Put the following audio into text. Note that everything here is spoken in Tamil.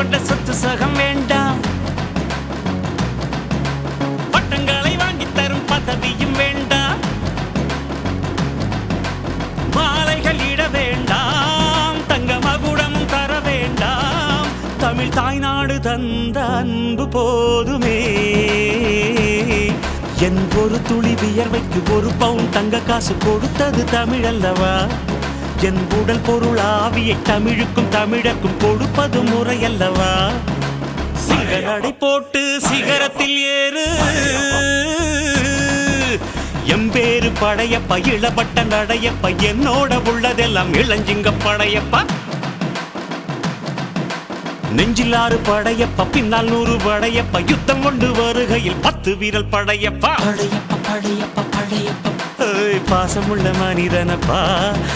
கொண்ட சொத்து சகம் வேண்டாம், பட்டங்களை வாங்கி தரும் பதவியும் வேண்டாம், மாலைகள் இட வேண்டாம், தங்க மகுடமும் தர வேண்டாம், தமிழ் தாய்நாடு தந்த அன்பு போதுமே. என் ஒரு துளி வியர்வைக்கு ஒரு பவுன் தங்க காசு கொடுத்தது தமிழ் அல்லவா? என் உடல் பொருள் ஆவியை தமிழுக்கும் தமிழக்கும் கொடுப்பது முறை அல்லவா? சிகரடை போட்டு சிகரத்தில் ஏறு, எம்பேரு படையப்ப இளபட்ட நடையப்ப, என்னோட உள்ளதெல்லாம் இளஞ்சிங்க படையப்பா. நெஞ்சிலாறு படையப்ப பின்னால் 100 படையப்ப, யுத்தம் கொண்டு வருகையில் 10 வீரல் படையப்பா. படையப்ப படையப்ப படையப்ப, பாசமுள்ள மனிதனப்பா.